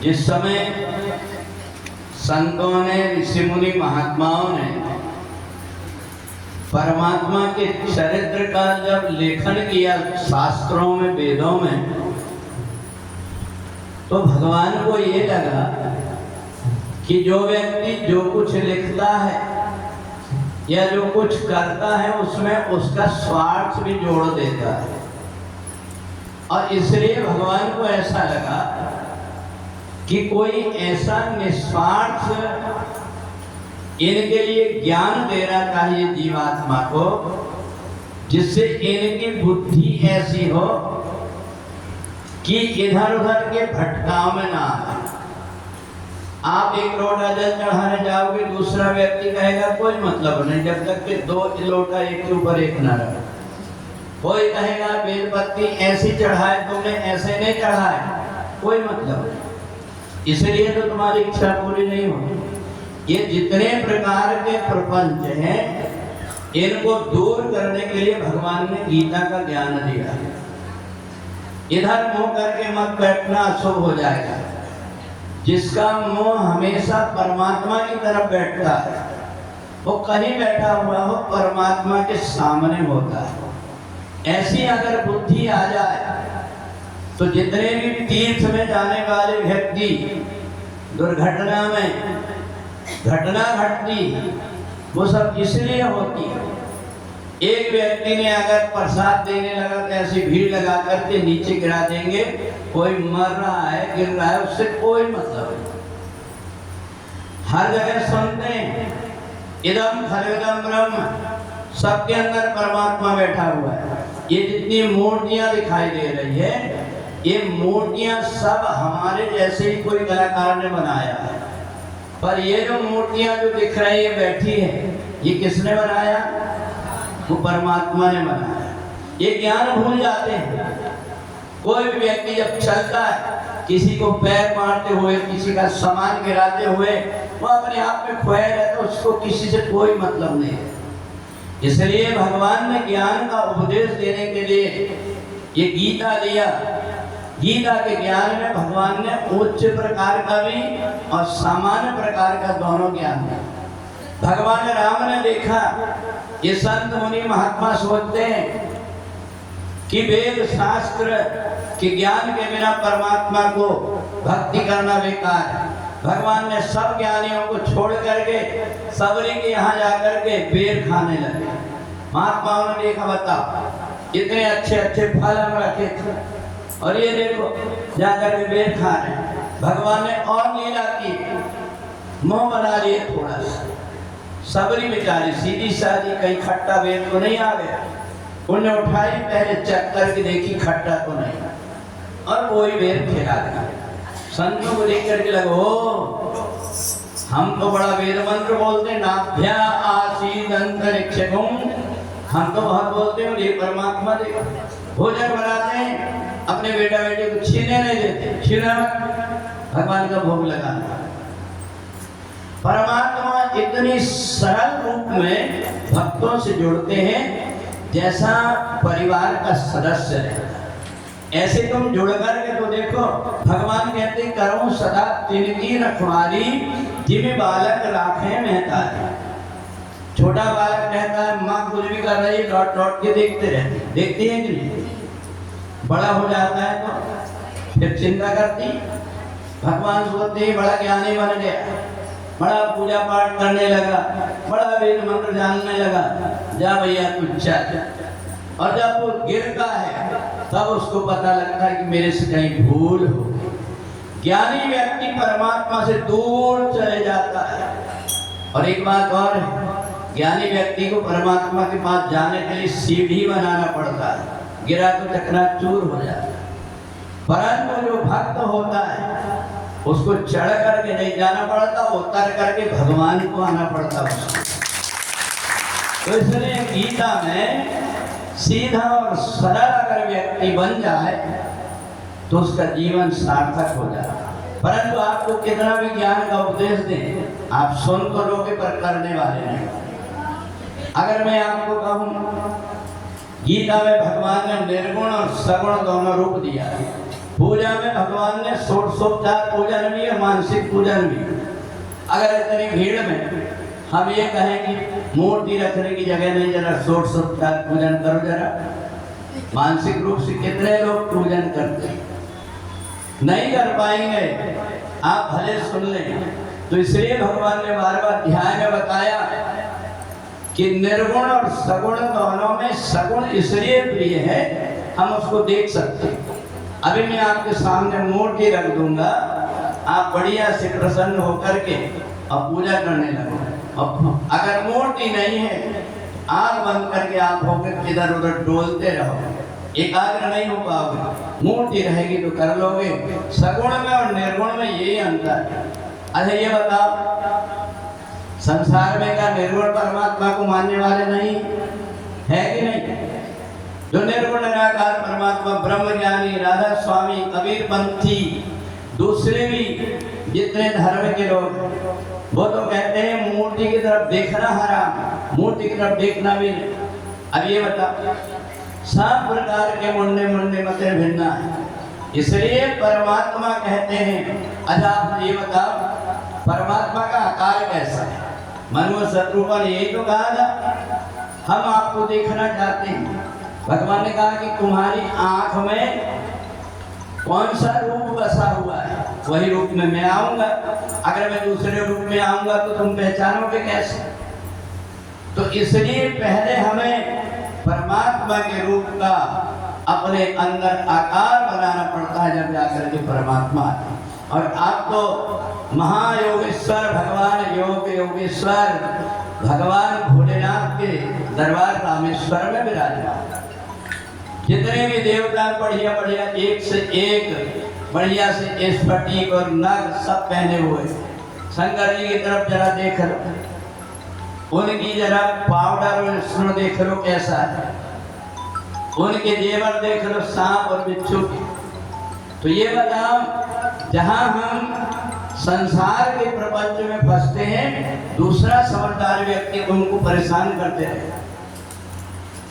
इस समय संतों ने, ऋषि मुनि महात्माओं ने परमात्मा के चरित्र का जब लेखन किया शास्त्रों में, वेदों में, तो भगवान को ये लगा कि जो व्यक्ति जो कुछ लिखता है या जो कुछ करता है उसमें उसका स्वार्थ भी जोड़ देता है, और इसलिए भगवान को ऐसा लगा कि कोई ऐसा निस्वार्थ इनके लिए ज्ञान देना चाहिए जीवात्मा को, जिससे इनकी बुद्धि ऐसी हो कि इधर उधर के भटकाव में ना आए। आप एक लोटा जल चढ़ाने जाओगे, दूसरा व्यक्ति कहेगा कोई मतलब नहीं, जब तक कि दो लोटा एक के ऊपर एक ना रहे। कोई कहेगा बेलपत्ती ऐसी चढ़ाए तुमने, ऐसे नहीं चढ़ाए, कोई मतलब नहीं, इसलिए तो तुम्हारी इच्छा पूरी नहीं होती। ये जितने प्रकार के प्रपंच हैं, इनको दूर करने के लिए भगवान ने गीता का ज्ञान दिया है। इधर मुंह करके मत बैठना, अशुभ हो जाएगा। जिसका मुंह हमेशा परमात्मा की तरफ बैठता है, वो कहीं बैठा हुआ हो, परमात्मा के सामने होता है। ऐसी अगर बुद्धि आ जाए तो जितने भी तीर्थ में जाने वाले व्यक्ति दुर्घटना में घटना घटती, वो सब इसलिए होती है। एक व्यक्ति ने अगर प्रसाद देने लगा तो ऐसी भीड़ लगा करके नीचे गिरा देंगे, कोई मर रहा है, गिर रहा है, उससे कोई मतलब नहीं। हर जगह सुनते हैं इदम खलविदम ब्रह्म, सबके अंदर परमात्मा बैठा हुआ है। ये जितनी मूर्तियां दिखाई दे रही है, ये मूर्तियां सब हमारे जैसे ही कोई कलाकार ने बनाया है, पर ये जो मूर्तियां जो दिख रही है बैठी है, ये किसने बनाया? वो परमात्मा ने बनाया। ये ज्ञान भूल जाते हैं। कोई भी व्यक्ति जब चलता है, किसी को पैर मारते हुए, किसी का सामान गिराते हुए, वो अपने आप में खोया रहता है, उसको किसी से कोई मतलब नहीं है। इसलिए भगवान ने ज्ञान का उपदेश देने के लिए ये गीता दिया। गीता के ज्ञान में भगवान ने उच्च प्रकार का भी और सामान्य प्रकार का दोनों ज्ञान दिया। भगवान राम ने देखा, ये संत मुनि महात्मा सोचते हैं कि वेद शास्त्र के ज्ञान के बिना परमात्मा को भक्ति करना बेकार है। भगवान ने सब ज्ञानियों को छोड़ करके सबरी के यहाँ जाकर के बेर खाने लगे। महात्माओं ने देखा, बताओ इतने अच्छे अच्छे फल हम रखे थे, और ये देखो जाकर के बेर खा रहे। भगवान ने और लीला की, मुंह बना लिए थोड़ा सा। सबरी बेचारी सीधी सादी, कहीं खट्टा बेर तो नहीं आ गया। उन्हें उठाई, पहले चेक करके देखी खट्टा तो नहीं, और वही बेर खिला दिया। संतों को देख करके लगो, हम तो बड़ा वेद मंत्र बोलते, नाभ्या आसीद अंतरिक्षगुम, हम तो बहुत बोलते हैं, ये परमात्मा देखो। भोजन बनाते हैं, अपने बेटा बेटे को छीने नहीं देते, छीना भगवान का भोग लगाना। परमात्मा इतनी सरल रूप में भक्तों से जुड़ते हैं, जैसा परिवार का सदस्य रहता है। ऐसे तुम जुड़ करके तो देखो, भगवान कहते करो सदा तिनकी रखवाली, जिम्मे बालक राखे महतारी। छोटा बालक कहता है माँ कुछ भी कर रही है, लौट लौट के देखते रहते, देखती है कि नहीं? बड़ा हो जाता है तो फिर चिंता करती। भगवान सोचते ही बड़ा ज्ञानी बन गया, बड़ा पूजा पाठ करने लगा, बड़ा वेद मंत्र जानने लगा, जा भैया तू चल। और जब वो गिरता है तब उसको पता लगता है कि मेरे से कहीं भूल हो। ज्ञानी व्यक्ति परमात्मा से दूर चले जाता है। और एक बात और है, ज्ञानी व्यक्ति को परमात्मा के पास जाने के लिए सीढ़ी बनाना पड़ता है, गिरा तो चकनाचूर हो जाता है। परंतु जो भक्त होता है उसको चढ़ करके नहीं जाना पड़ता, उतर करके भगवान को आना पड़ता उसको। तो इसलिए गीता में सीधा और सरल अगर व्यक्ति बन जाए तो उसका जीवन सार्थक हो जाए। परंतु आपको कितना भी ज्ञान का उपदेश दें, आप सुन तो लोगे पर करने वाले नहीं। अगर मैं आपको कहूँ, गीता में भगवान ने निर्गुण और सगुण दोनों रूप दिया है। पूजा में भगवान ने षोडशोपचार पूजन भी और मानसिक पूजन भी। अगर इतनी भीड़ में हम ये कहें कि मूर्ति रखने की जगह नहीं, जरा षोडशोपचार पूजन करो जरा, मानसिक रूप से कितने लोग पूजन करते हैं? नहीं कर पाएंगे। आप भले सुन लें। तो इसलिए भगवान ने बार बार अध्याय में बताया कि निर्गुण और सगुण दोनों में सगुण इसलिए प्रिय है हम उसको देख सकते हैं। अभी मैं आपके सामने मूर्ति रख दूंगा, आप बढ़िया से प्रसन्न होकर के अब पूजा करने लगो। अब अगर मूर्ति नहीं है, आंख बंद करके आप होकर इधर उधर डोलते रहो, एकाग्र नहीं हो पाओगे। मूर्ति रहेगी तो कर लोगे। सगुण में और निर्गुण में यही अंतर है। अच्छा ये बताओ, संसार में का निर्गुण परमात्मा को मानने वाले नहीं है कि नहीं? जो निर्गुण निराकार परमात्मा ब्रह्म ज्ञानी, राधा स्वामी, कबीर पंथी, दूसरे भी जितने धर्म के लोग, वो तो कहते हैं मूर्ति की तरफ देखना हराम, मूर्ति की तरफ देखना भी नहीं। अब ये बताओ, सब प्रकार के मुंडे मुंडे मते भिन्ना है, इसलिए परमात्मा कहते हैं। अच्छा आप ये बताओ, परमात्मा का आकार कैसा है? मनु शत्रुघ्न यही तो कहा था, हम आपको देखना चाहते हैं। भगवान ने कहा कि तुम्हारी आंख में कौन सा रूप बसा हुआ है, वही रूप में मैं आऊंगा। अगर मैं दूसरे रूप में आऊंगा तो तुम पहचानोगे कैसे? तो इसलिए पहले हमें परमात्मा के रूप का अपने अंदर आकार बनाना पड़ता है, जब जाकर के परमात्मा है। और आप तो महायोगेश्वर भगवान, योग योगेश्वर भगवान भोलेनाथ के दरबार रामेश्वर में विराजमान। जितने भी देवता बढ़िया बढ़िया, एक से एक बढ़िया से स्फटिक और नग सब पहने हुए। शंकर जी की तरफ जरा देख लो, उनकी जरा पाउडर और स्नो देख लो कैसा है, उनके जेवर देख लो सांप और बिच्छू के। तो ये बताओ, जहां हम संसार के प्रपंच में फंसते हैं, दूसरा समझदार व्यक्ति उनको परेशान करते हैं।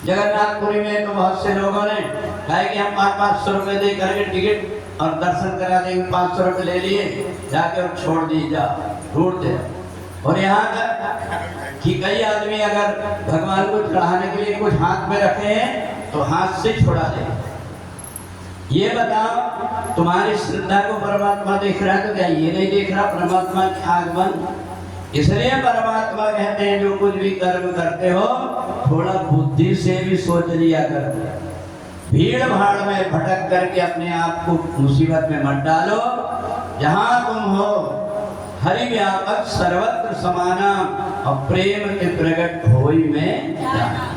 जगन्नाथपुरी में तो बहुत से लोगों ने कहा कि हम 500 रुपये दे करके टिकट और दर्शन करा देंगे, 500 रुपये ले लिए, जाके और छोड़ दीजिए, ढूंढते। और यहाँ तक कि कई आदमी अगर भगवान को चढ़ाने के लिए कुछ हाथ में रखे हैं तो हाथ से छोड़ा दे। ये बताओ, तुम्हारी श्रद्धा को परमात्मा देख रहा है तो क्या ये नहीं देख रहा परमात्मा की आगमन? इसलिए परमात्मा कहते हैं जो कुछ भी कर्म करते हो थोड़ा बुद्धि से भी सोच लिया करो। भीड़ भाड़ में भटक करके अपने आप को मुसीबत में मत डालो। जहां तुम हो हरि व्यापक सर्वत्र समाना और प्रेम के प्रकट होई में जाना।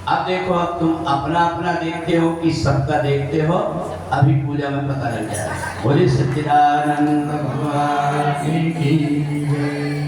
अब देखो, अब तुम अपना अपना देखते हो कि सबका देखते हो, अभी पूजा में पता लग जाएगा। बोले सच्चिदानंद भगवान की जय।